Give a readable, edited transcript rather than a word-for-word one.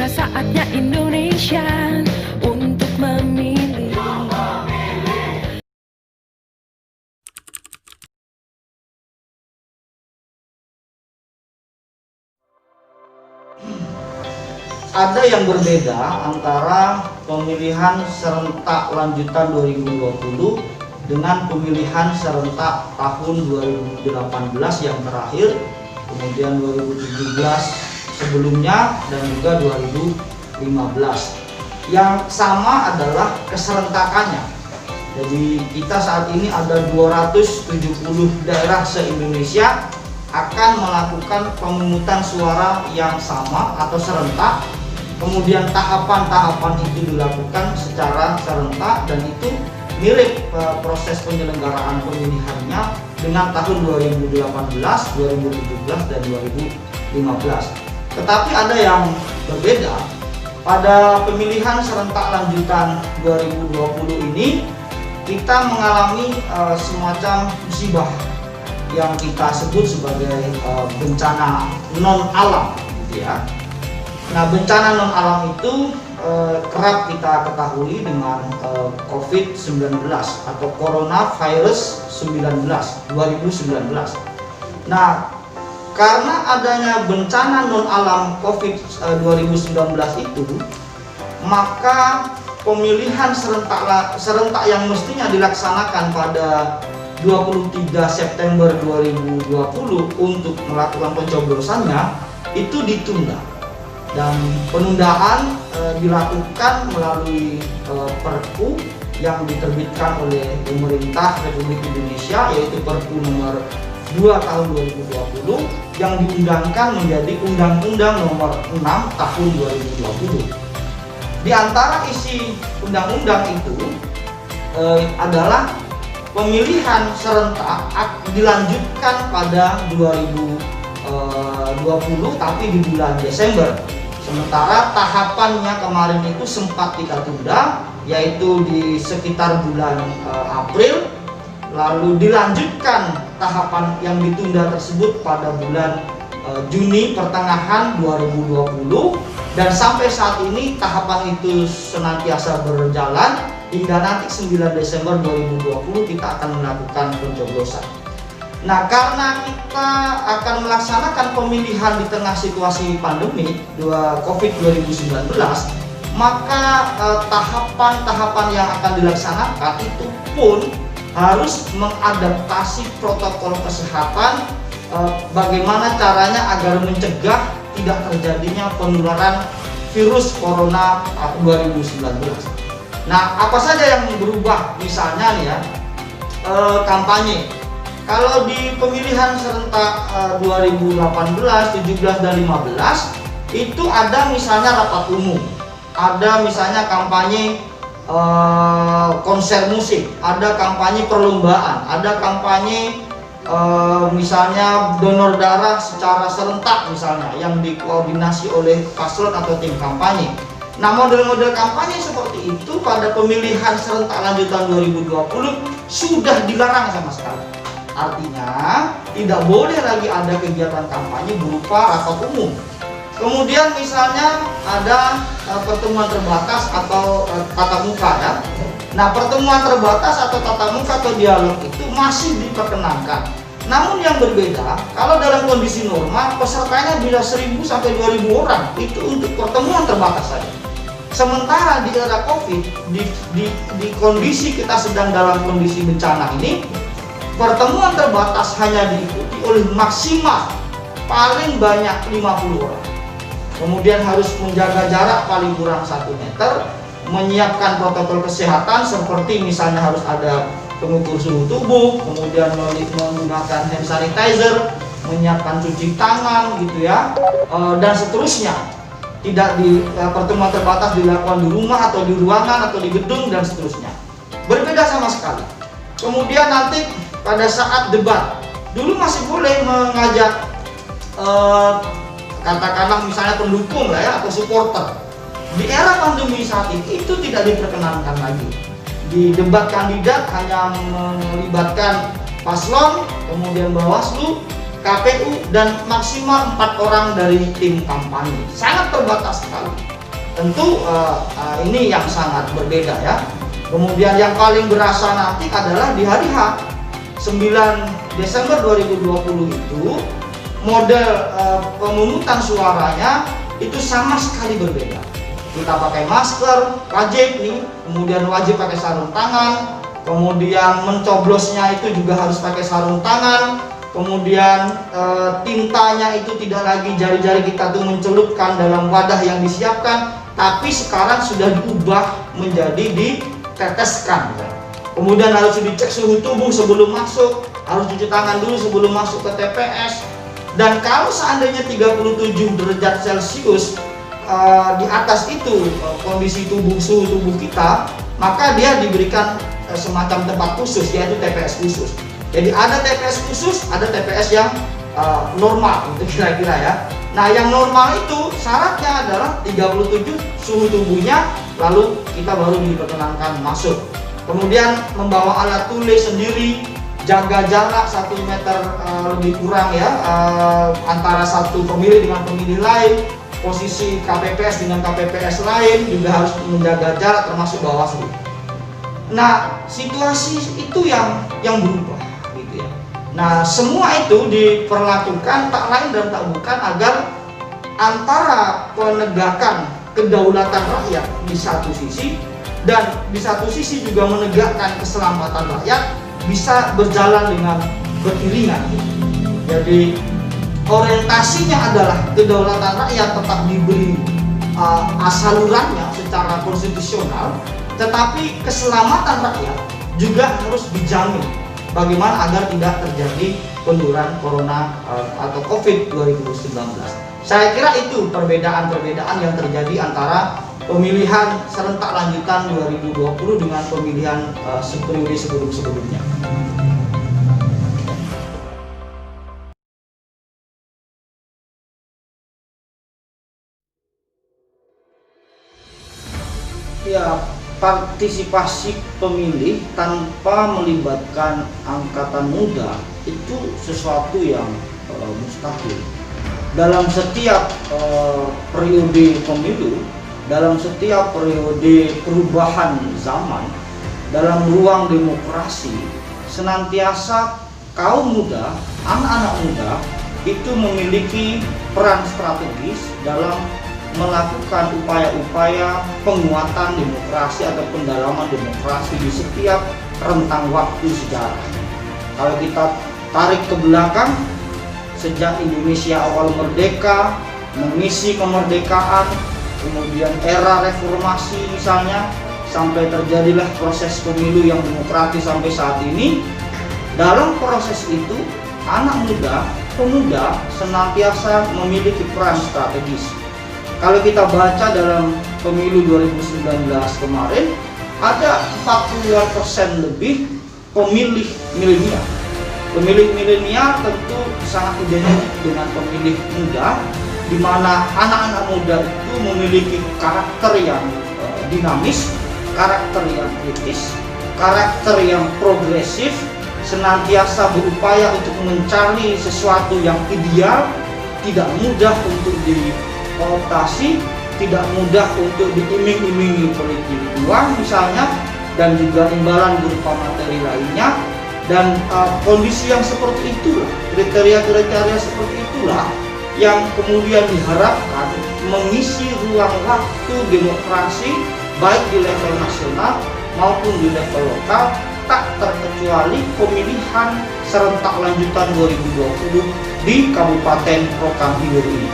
Sudah saatnya Indonesia untuk memilih. Ada yang berbeda antara pemilihan serentak lanjutan 2020 dengan pemilihan serentak tahun 2018 yang terakhir, kemudian 2017 sebelumnya, dan juga 2015. Yang sama adalah keserentakannya. Jadi kita saat ini ada 270 daerah se-Indonesia akan melakukan pemungutan suara yang sama atau serentak. Kemudian tahapan-tahapan itu dilakukan secara serentak dan itu mirip proses penyelenggaraan pemilihannya dengan tahun 2018, 2017, dan 2015. Tetapi ada yang berbeda. Pada pemilihan serentak lanjutan 2020 ini kita mengalami semacam musibah yang kita sebut sebagai bencana non alam, gitu ya. Nah, bencana non alam itu kerap kita ketahui dengan COVID-19 atau Coronavirus 2019. Nah, karena adanya bencana non alam COVID-2019 itu, maka pemilihan serentak yang mestinya dilaksanakan pada 23 September 2020 untuk melakukan pencoblosannya itu ditunda. Dan penundaan dilakukan melalui Perpu yang diterbitkan oleh pemerintah Republik Indonesia, yaitu Perpu nomor 2 tahun 2020 yang diundangkan menjadi Undang-Undang nomor 6 tahun 2020. Di antara isi undang-undang itu adalah pemilihan serentak dilanjutkan pada 2020 tapi di bulan Desember. Sementara tahapannya kemarin itu sempat kita tunda, yaitu di sekitar bulan April, lalu dilanjutkan tahapan yang ditunda tersebut pada bulan Juni pertengahan 2020, dan sampai saat ini tahapan itu senantiasa berjalan hingga nanti 9 Desember 2020 kita akan melakukan pencoblosan. Nah, karena kita akan melaksanakan pemilihan di tengah situasi pandemi COVID-19, maka tahapan-tahapan yang akan dilaksanakan itu pun harus mengadaptasi protokol kesehatan, bagaimana caranya agar mencegah tidak terjadinya penularan virus corona 2019. Nah, apa saja yang berubah? Misalnya nih ya, kampanye. Kalau di pemilihan serentak 2018, 17, dan 15 itu ada misalnya rapat umum, ada misalnya kampanye konser musik, ada kampanye perlombaan, ada kampanye misalnya donor darah secara serentak misalnya yang dikoordinasi oleh paslon atau tim kampanye. Nah, model-model kampanye seperti itu pada pemilihan serentak lanjutan 2020 sudah dilarang sama sekali. Artinya tidak boleh lagi ada kegiatan kampanye berupa rapat umum. Kemudian misalnya ada pertemuan terbatas atau tatap muka ya. Nah, pertemuan terbatas atau tatap muka atau dialog itu masih diperkenankan. Namun yang berbeda, kalau dalam kondisi normal pesertanya bisa 1.000 sampai 2.000 orang, itu untuk pertemuan terbatas saja. Sementara di era COVID, di kondisi kita sedang dalam kondisi bencana ini, pertemuan terbatas hanya diikuti oleh maksimal paling banyak 50 orang. Kemudian harus menjaga jarak paling kurang 1 meter, menyiapkan protokol kesehatan seperti misalnya harus ada pengukur suhu tubuh, kemudian menggunakan hand sanitizer, menyiapkan cuci tangan gitu ya, dan seterusnya. Tidak di pertemuan terbatas dilakukan di rumah atau di ruangan atau di gedung dan seterusnya. Berbeda sama sekali. Kemudian nanti pada saat debat, dulu masih boleh mengajak katakanlah misalnya pendukung lah ya atau supporter. Di era pandemi saat ini itu tidak diperkenankan lagi. Di debat kandidat hanya melibatkan paslon, kemudian Bawaslu, KPU, dan maksimal 4 orang dari tim kampanye. Sangat terbatas sekali. Tentu ini yang sangat berbeda ya. Kemudian yang paling berasa nanti adalah di hari H 9 Desember 2020 itu model pemungutan suaranya itu sama sekali berbeda. Kita pakai masker, wajib nih, kemudian wajib pakai sarung tangan, kemudian mencoblosnya itu juga harus pakai sarung tangan, kemudian tintanya itu tidak lagi jari-jari kita tuh mencelupkan dalam wadah yang disiapkan, tapi sekarang sudah diubah menjadi diteteskan. Kemudian harus dicek suhu tubuh sebelum masuk, harus cuci tangan dulu sebelum masuk ke TPS. Dan kalau seandainya 37 derajat Celcius di atas itu kondisi tubuh, suhu tubuh kita, maka dia diberikan semacam tempat khusus, yaitu TPS khusus. Jadi ada TPS khusus, ada TPS yang normal, itu kira-kira ya. Nah, yang normal itu syaratnya adalah 37 suhu tubuhnya, lalu kita baru diperkenankan masuk. Kemudian membawa alat tulis sendiri, jaga jarak 1 meter lebih kurang ya, antara satu pemilih dengan pemilih lain, posisi KPPS dengan KPPS lain juga harus menjaga jarak, termasuk Bawaslu. Nah, situasi itu yang berubah gitu ya. Nah, semua itu diperlakukan tak lain dan tak bukan agar antara penegakan kedaulatan rakyat di satu sisi dan di satu sisi juga menegakkan keselamatan rakyat bisa berjalan dengan beriringan. Jadi orientasinya adalah kedaulatan rakyat tetap diberi salurannya secara konstitusional, tetapi keselamatan rakyat juga harus dijamin bagaimana agar tidak terjadi penularan corona atau COVID 2019. Saya kira itu perbedaan-perbedaan yang terjadi antara pemilihan serentak lanjutan 2020 dengan pemilihan periode sebelum-sebelumnya. Ya, partisipasi pemilih tanpa melibatkan angkatan muda itu sesuatu yang mustahil. Dalam setiap periode pemilu, dalam setiap periode perubahan zaman, dalam ruang demokrasi, senantiasa kaum muda, anak-anak muda itu memiliki peran strategis dalam melakukan upaya-upaya penguatan demokrasi atau pendalaman demokrasi di setiap rentang waktu sejarah. Kalau kita tarik ke belakang, sejak Indonesia awal merdeka, mengisi kemerdekaan, kemudian era reformasi misalnya, sampai terjadilah proses pemilu yang demokratis sampai saat ini. Dalam proses itu, anak muda, pemuda senantiasa memiliki peran strategis. Kalau kita baca dalam pemilu 2019 kemarin, ada 40% lebih pemilih milenial. Pemilih milenial tentu sangat identik dengan pemilih muda, di mana anak-anak muda itu memiliki karakter yang dinamis, karakter yang kritis, karakter yang progresif, senantiasa berupaya untuk mencari sesuatu yang ideal, tidak mudah untuk dikooptasi, tidak mudah untuk diiming-imingi politik uang misalnya, dan juga imbalan berupa materi lainnya. Dan kondisi yang seperti itulah, kriteria-kriteria seperti itulah yang kemudian diharapkan mengisi ruang waktu demokrasi baik di level nasional maupun di level lokal, tak terkecuali pemilihan serentak lanjutan 2020 di Kabupaten Rokan Hilir ini.